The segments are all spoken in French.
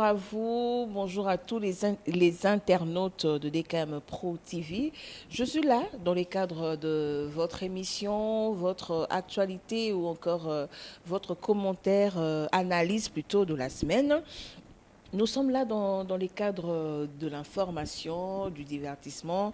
bonjour à vous, bonjour à tous les internautes de DKM Pro TV. Je suis là dans le cadre de votre émission, votre actualité ou encore votre commentaire, analyse plutôt de la semaine. Nous sommes là dans les cadres de l'information, du divertissement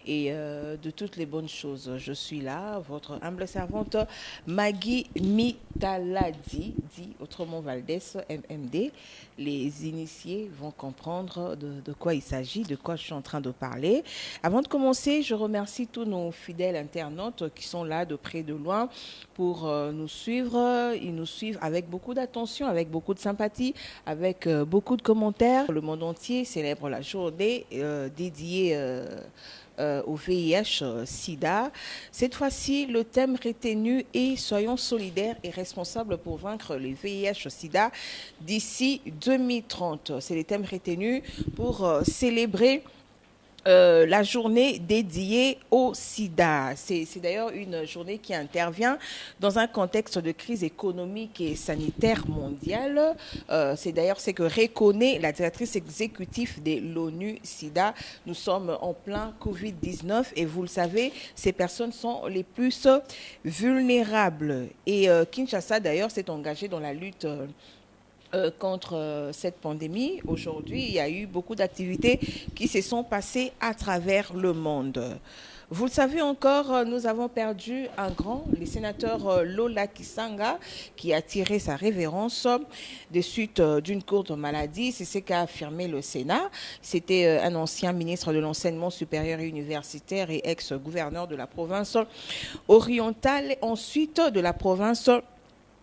et de toutes les bonnes choses. Je suis là, votre humble servante Maggie Mitaladi, dit autrement Valdès, MMD. Les initiés vont comprendre de quoi il s'agit, de quoi je suis en train de parler. Avant de commencer, je remercie tous nos fidèles internautes qui sont là de près de loin pour nous suivre. Ils nous suivent avec beaucoup d'attention, avec beaucoup de sympathie, avec beaucoup de commentaires. Le monde entier célèbre la journée dédiée au VIH-Sida. Cette fois-ci, le thème retenu est Soyons solidaires et responsables pour vaincre le VIH-Sida d'ici 2030. C'est le thème retenu pour célébrer la journée dédiée au sida. C'est d'ailleurs une journée qui intervient dans un contexte de crise économique et sanitaire mondiale. C'est d'ailleurs ce que reconnaît la directrice exécutive de l'ONU SIDA. Nous sommes en plein Covid-19 et vous le savez, ces personnes sont les plus vulnérables. Et Kinshasa d'ailleurs s'est engagé dans la lutte contre cette pandémie. Aujourd'hui, il y a eu beaucoup d'activités qui se sont passées à travers le monde. Vous le savez encore, nous avons perdu un grand, le sénateur Lola Kisanga, qui a tiré sa révérence des suites d'une courte maladie. C'est ce qu'a affirmé le Sénat. C'était un ancien ministre de l'enseignement supérieur et universitaire et ex-gouverneur de la province orientale, ensuite de la province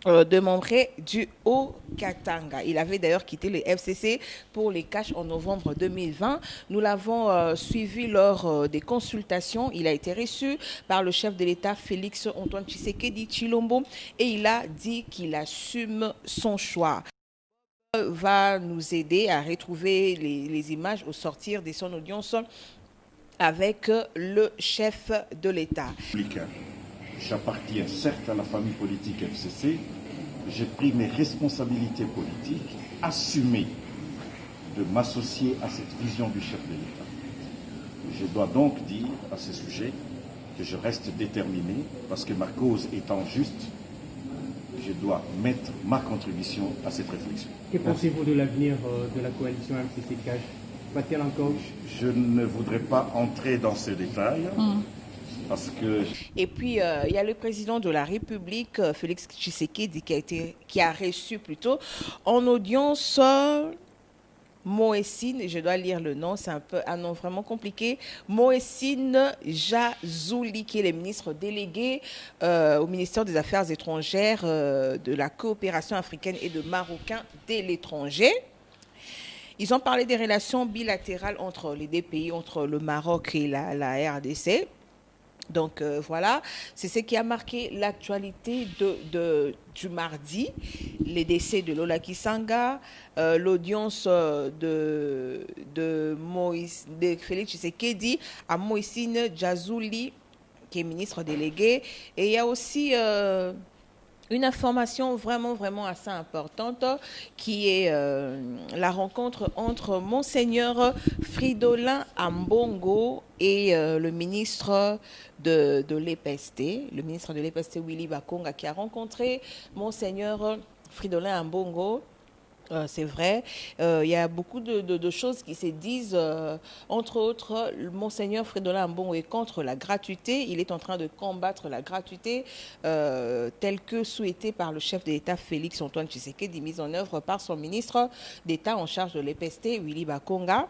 de Mambré du Haut-Katanga. Il avait d'ailleurs quitté le FCC pour les caches en novembre 2020. Nous l'avons suivi lors des consultations. Il a été reçu par le chef de l'État Félix Antoine Tshisekedi Tshilombo et il a dit qu'il assume son choix. Va nous aider à retrouver les images au sortir de son audience avec le chef de l'État. J'appartiens certes à la famille politique FCC, j'ai pris mes responsabilités politiques, assumé de m'associer à cette vision du chef de l'État. Je dois donc dire à ce sujet que je reste déterminé, parce que ma cause étant juste, je dois mettre ma contribution à cette réflexion. Que pensez-vous de l'avenir de la coalition MCC-CAJ? Va-t-elle encore? Je ne voudrais pas entrer dans ces détails. Parce que... Et puis, il y a le président de la République, Félix Tshisekedi, qui a reçu plutôt en audience Moessine, je dois lire le nom, c'est un nom vraiment compliqué, Moessine Jazouli, qui est le ministre délégué au ministère des Affaires étrangères, de la coopération africaine et de Marocain de l'étranger. Ils ont parlé des relations bilatérales entre les deux pays, entre le Maroc et la RDC. Donc voilà, c'est ce qui a marqué l'actualité du mardi, les décès de Lola Kisanga, l'audience de Félix Tshisekedi à Moïsine Djazouli, qui est ministre délégué. Et il y a aussi une information vraiment assez importante qui est la rencontre entre Monseigneur Fridolin Ambongo et le ministre de l'EPST, le ministre de l'EPST Willy Bakonga, qui a rencontré Monseigneur Fridolin Ambongo. C'est vrai, il y a beaucoup de choses qui se disent, entre autres, Monseigneur Fridolin Ambongo est contre la gratuité, il est en train de combattre la gratuité telle que souhaitée par le chef de l'État Félix Antoine Tshisekedi, mise en œuvre par son ministre d'État en charge de l'EPST, Willy Bakonga.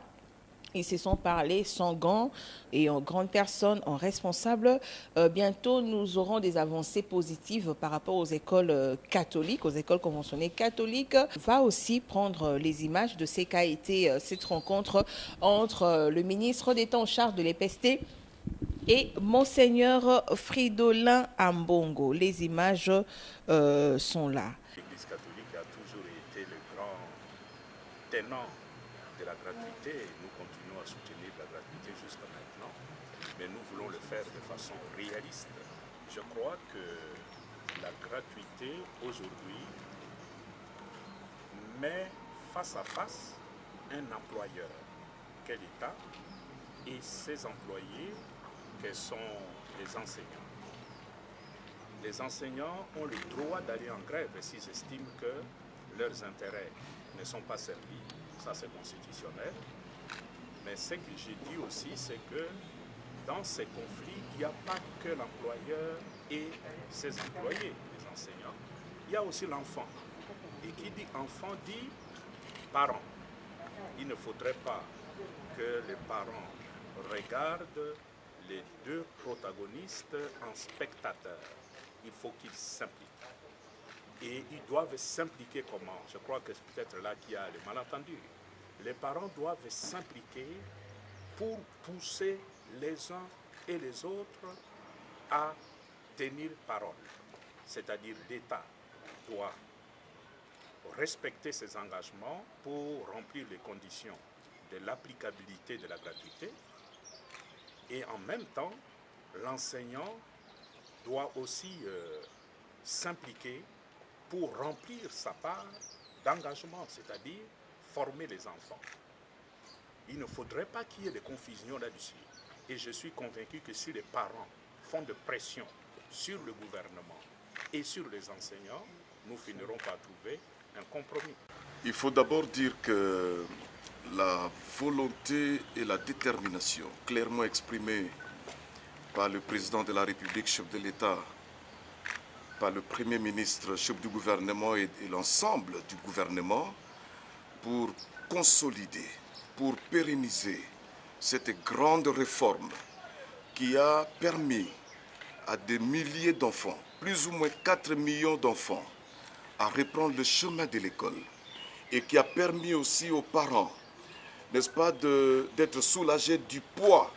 Ils se sont parlé sans gants et en grande personne, en responsable. Bientôt, nous aurons des avancées positives par rapport aux écoles catholiques, aux écoles conventionnées catholiques. On va aussi prendre les images de ce qu'a été cette rencontre entre le ministre d'État en charge de l'EPST et Monseigneur Fridolin Ambongo. Les images sont là. L'Église catholique a toujours été le grand tenant de la gratuité et nous continuons à soutenir la gratuité jusqu'à maintenant, mais nous voulons le faire de façon réaliste. Je crois que la gratuité aujourd'hui met face à face un employeur, quel État, et ses employés, quels sont les enseignants. Les enseignants ont le droit d'aller en grève s'ils estiment que leurs intérêts ne sont pas servis. Ça, c'est constitutionnel. Mais ce que j'ai dit aussi, c'est que dans ces conflits, il n'y a pas que l'employeur et ses employés, les enseignants. Il y a aussi l'enfant. Et qui dit enfant dit parents. Il ne faudrait pas que les parents regardent les deux protagonistes en spectateurs. Il faut qu'ils s'impliquent. Et ils doivent s'impliquer comment? Je crois que c'est peut-être là qu'il y a le malentendu. Les parents doivent s'impliquer pour pousser les uns et les autres à tenir parole. C'est-à-dire l'État doit respecter ses engagements pour remplir les conditions de l'applicabilité de la gratuité. Et en même temps, l'enseignant doit aussi s'impliquer pour remplir sa part d'engagement, c'est-à-dire former les enfants. Il ne faudrait pas qu'il y ait de confusion là-dessus. Et je suis convaincu que si les parents font de pression sur le gouvernement et sur les enseignants, nous finirons par trouver un compromis. Il faut d'abord dire que la volonté et la détermination clairement exprimées par le président de la République, chef de l'État, par le Premier ministre, chef du gouvernement et l'ensemble du gouvernement pour consolider, pour pérenniser cette grande réforme qui a permis à des milliers d'enfants, plus ou moins 4 millions d'enfants, à reprendre le chemin de l'école et qui a permis aussi aux parents, n'est-ce pas, d'être soulagés du poids,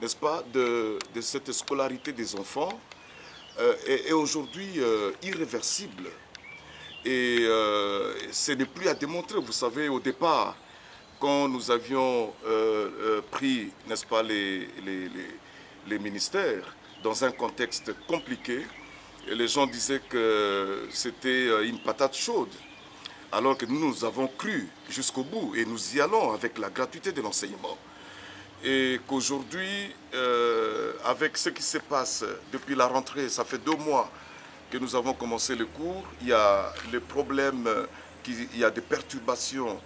n'est-ce pas, de cette scolarité des enfants est aujourd'hui irréversible. Et ce n'est plus à démontrer. Vous savez, au départ, quand nous avions pris, n'est-ce pas, les ministères dans un contexte compliqué, les gens disaient que c'était une patate chaude. Alors que nous avons cru jusqu'au bout et nous y allons avec la gratuité de l'enseignement. Et qu'aujourd'hui, avec ce qui se passe depuis la rentrée, ça fait 2 mois que nous avons commencé le cours, il y a le problème, il y a des perturbations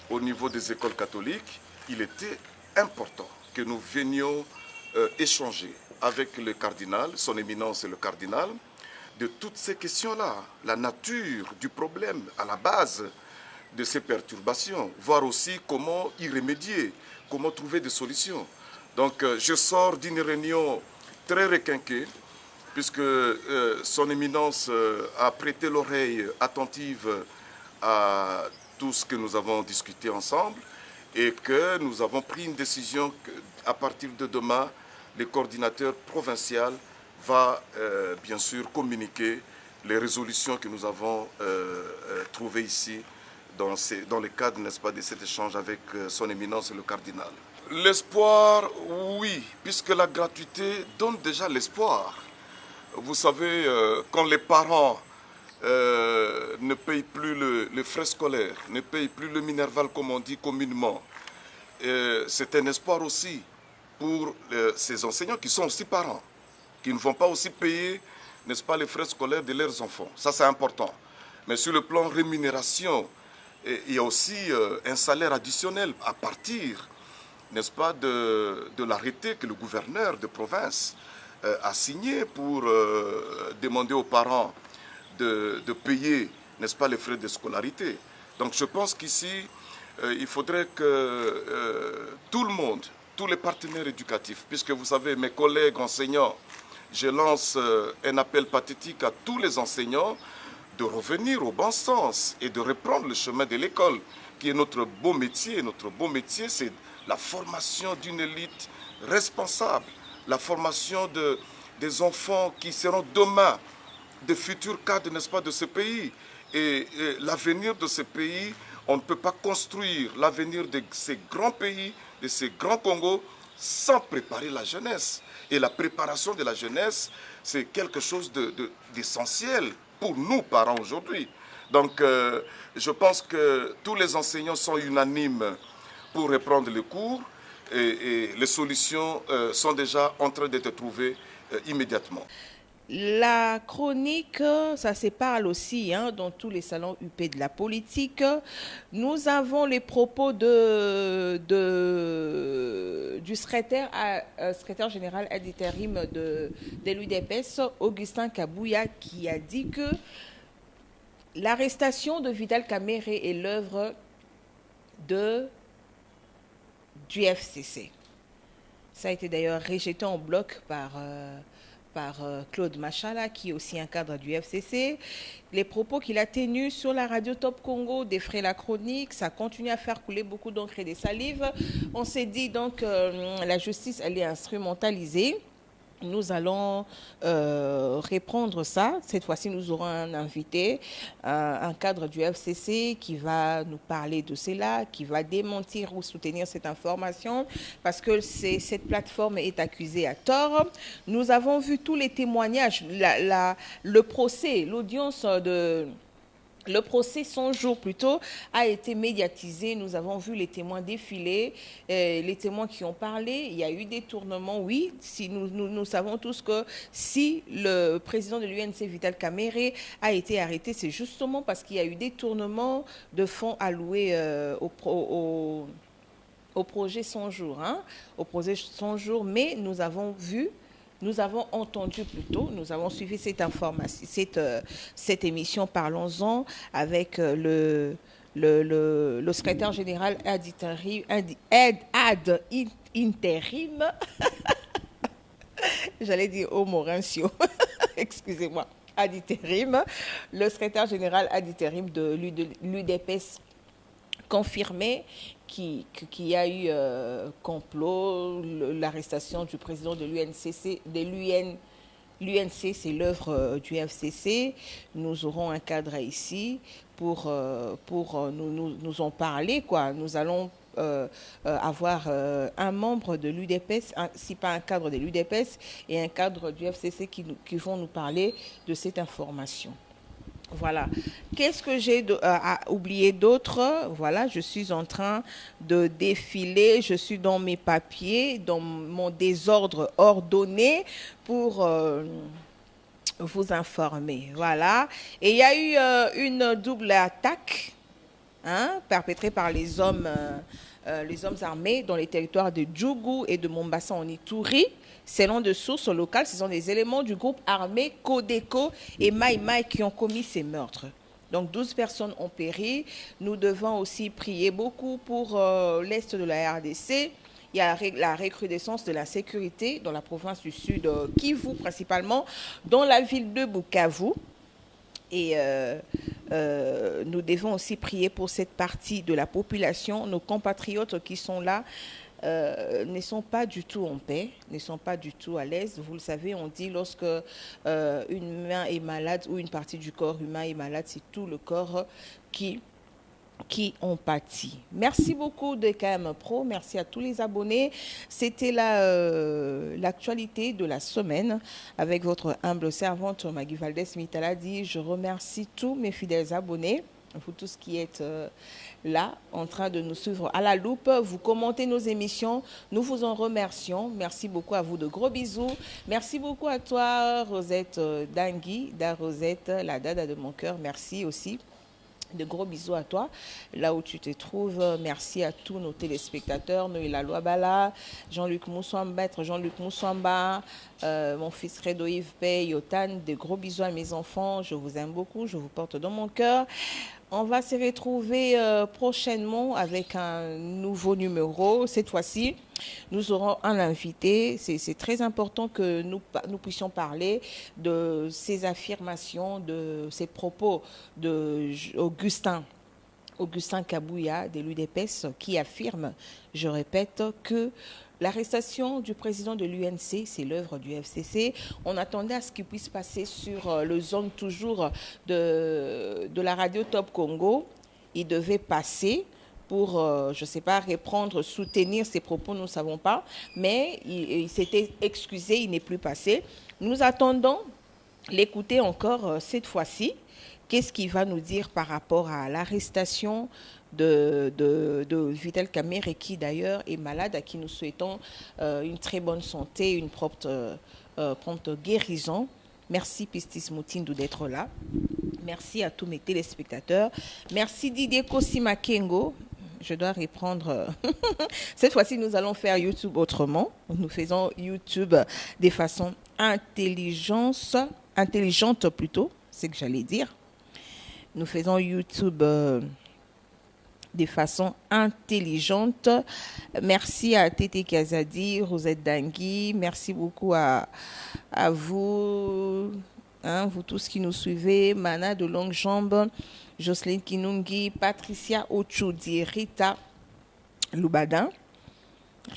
au niveau des écoles catholiques. Il était important que nous venions échanger avec le cardinal, son éminence et le cardinal, de toutes ces questions-là, la nature du problème à la base de ces perturbations, voir aussi comment y remédier, comment trouver des solutions. Donc je sors d'une réunion très requinquée, puisque son éminence a prêté l'oreille attentive à tout ce que nous avons discuté ensemble et que nous avons pris une décision qu'à partir de demain, le coordinateur provincial va bien sûr communiquer les résolutions que nous avons trouvées ici dans le cadre, n'est-ce pas, de cet échange avec son éminence le cardinal. L'espoir, oui, puisque la gratuité donne déjà l'espoir. Vous savez, quand les parents ne payent plus les frais scolaires, ne payent plus le minerval comme on dit communément, c'est un espoir aussi pour ces enseignants qui sont aussi parents, qui ne vont pas aussi payer, n'est-ce pas, les frais scolaires de leurs enfants. Ça, c'est important. Mais sur le plan rémunération, il y a aussi un salaire additionnel à partir, n'est-ce pas, de l'arrêté que le gouverneur de province a signé pour demander aux parents de payer, n'est-ce pas, les frais de scolarité. Donc je pense qu'ici, il faudrait que tout le monde, tous les partenaires éducatifs, puisque vous savez, mes collègues enseignants, je lance un appel pathétique à tous les enseignants de revenir au bon sens et de reprendre le chemin de l'école, qui est notre beau métier. Notre beau métier, c'est la formation d'une élite responsable, la formation des enfants qui seront demain des futurs cadres, n'est-ce pas, de ce pays. Et l'avenir de ce pays, on ne peut pas construire l'avenir de ces grands pays, de ces grands Congos, sans préparer la jeunesse. Et la préparation de la jeunesse, c'est quelque chose d'essentiel pour nous, parents, aujourd'hui. Donc, je pense que tous les enseignants sont unanimes pour reprendre le cours et les solutions sont déjà en train d'être trouvées immédiatement. La chronique, ça se parle aussi dans tous les salons UP de la politique. Nous avons les propos du secrétaire général ad intérim de l'UDPS, Augustin Kabouya, qui a dit que l'arrestation de Vital Kamerhe est l'œuvre du FCC. Ça a été d'ailleurs rejeté en bloc par Claude Machala, qui est aussi un cadre du FCC. Les propos qu'il a tenus sur la radio Top Congo défraient la chronique. Ça continue à faire couler beaucoup d'encre et des salives. On s'est dit donc la justice, elle est instrumentalisée. Nous allons répondre ça. Cette fois-ci, nous aurons un invité, un cadre du FCC qui va nous parler de cela, qui va démentir ou soutenir cette information parce que cette plateforme est accusée à tort. Nous avons vu tous les témoignages, le procès, l'audience Le procès 100 jours plus tôt a été médiatisé. Nous avons vu les témoins défiler, les témoins qui ont parlé. Il y a eu des tournements, oui. Si nous savons tous que si le président de l'UNC, Vital Kamerhe, a été arrêté, c'est justement parce qu'il y a eu des tournements de fonds alloués au projet 100 jours. Au projet 100 jours, mais nous avons vu... Nous avons entendu plutôt, nous avons suivi cette information, cette émission Parlons-en avec le secrétaire général ad intérim, j'allais dire au Maurencio, excusez-moi, ad intérim, le secrétaire général ad intérim de l'UDPS confirmé qu'il y a eu complot, l'arrestation du président de l'UNCC, l'UNC, c'est l'œuvre du FCC. Nous aurons un cadre ici pour nous en parler, quoi. Nous allons avoir un membre de l'UDPS, si pas un cadre de l'UDPS, et un cadre du FCC qui vont nous parler de cette information. Voilà. Qu'est-ce que j'ai oublié d'autre? Voilà, je suis en train de défiler, je suis dans mes papiers, dans mon désordre ordonné pour vous informer. Voilà. Et il y a eu une double attaque perpétrée par les hommes armés dans les territoires de Djougou et de Mombasa en Ituri. Selon de sources locales, ce sont des éléments du groupe armé Codeco et Mai Mai qui ont commis ces meurtres. Donc 12 personnes ont péri. Nous devons aussi prier beaucoup pour l'Est de la RDC. Il y a la recrudescence de la sécurité dans la province du Sud Kivu, principalement dans la ville de Bukavu. Et nous devons aussi prier pour cette partie de la population, nos compatriotes qui sont là. Ne sont pas du tout en paix, ne sont pas du tout à l'aise. Vous le savez, on dit lorsque une main est malade ou une partie du corps humain est malade, c'est tout le corps qui en pâtit. Merci beaucoup de KM Pro, merci à tous les abonnés. C'était l'actualité de la semaine avec votre humble servante Maggie Valdez Mitaladi. Je remercie tous mes fidèles abonnés, vous tous qui êtes là, en train de nous suivre à la loupe. Vous commentez nos émissions. Nous vous en remercions. Merci beaucoup à vous. De gros bisous. Merci beaucoup à toi, Rosette Dangui, Rosette, la dada de mon cœur. Merci aussi. De gros bisous à toi, là où tu te trouves. Merci à tous nos téléspectateurs, Noïla Loabala, Jean-Luc Moussamba, Maître Jean-Luc Moussamba, mon fils Redo Yves Pay, Yotan. De gros bisous à mes enfants. Je vous aime beaucoup, je vous porte dans mon cœur. On va se retrouver prochainement avec un nouveau numéro. Cette fois-ci, nous aurons un invité. C'est très important que nous puissions parler de ces affirmations, de ces propos d'Augustin Kabouya de l'UDPS qui affirme, je répète, que l'arrestation du président de l'UNC, c'est l'œuvre du FCC. On attendait à ce qu'il puisse passer sur le zone toujours de la radio Top Congo. Il devait passer pour, je ne sais pas, reprendre, soutenir ses propos, nous ne savons pas. Mais il s'était excusé, il n'est plus passé. Nous attendons l'écouter encore cette fois-ci. qu'est-ce qu'il va nous dire par rapport à l'arrestation de Vital Kamerhe, qui d'ailleurs est malade, à qui nous souhaitons une très bonne santé, une prompte guérison. Merci Pistis Moutindou d'être là. Merci à tous mes téléspectateurs. Merci Didier Kosimakengo. Je dois reprendre. Cette fois-ci, nous allons faire YouTube autrement. Nous faisons YouTube de façon intelligente plutôt, c'est ce que j'allais dire. Nous faisons YouTube de façon intelligente. Merci à Tété Kazadi, Rosette Dangui. Merci beaucoup à vous, vous tous qui nous suivez. Mana de Longue Jambe, Jocelyne Kinungi, Patricia Ochoudi, Rita Loubadin.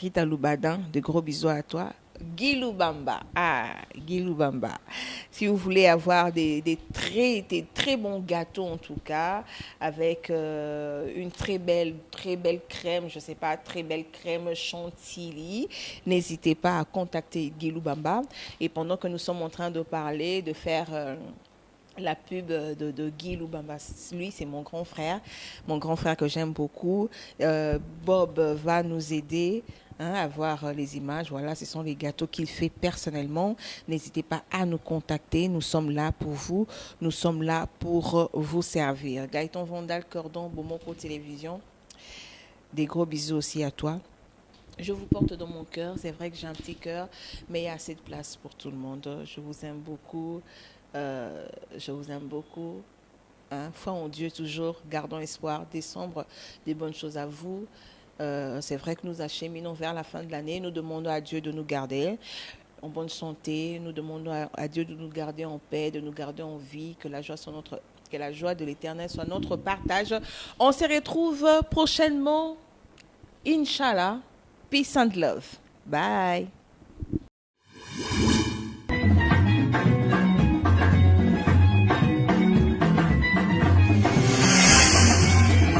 De gros bisous à toi. Guy Loubamba. Guy Loubamba. Si vous voulez avoir des très bons gâteaux en tout cas, avec une très belle crème, je sais pas, très belle crème chantilly, n'hésitez pas à contacter Guy Loubamba. Et pendant que nous sommes en train de parler, de faire la pub de Guy Loubamba, lui c'est mon grand frère que j'aime beaucoup. Bob va nous aider à voir les images. Voilà, ce sont les gâteaux qu'il fait personnellement. N'hésitez pas à nous contacter. Nous sommes là pour vous. Nous sommes là pour vous servir. Gaëtan Vandal, Cordon, Bomoko Télévision. Des gros bisous aussi à toi. Je vous porte dans mon cœur. C'est vrai que j'ai un petit cœur, mais il y a assez de place pour tout le monde. Je vous aime beaucoup. Foi en Dieu toujours. Gardons espoir. Décembre, des bonnes choses à vous. C'est vrai que nous acheminons vers la fin de l'année. Nous demandons à Dieu de nous garder en bonne santé. Nous demandons à Dieu de nous garder en paix, de nous garder en vie. Que la joie de l'Éternel soit notre partage. On se retrouve prochainement. Inch'Allah. Peace and love. Bye.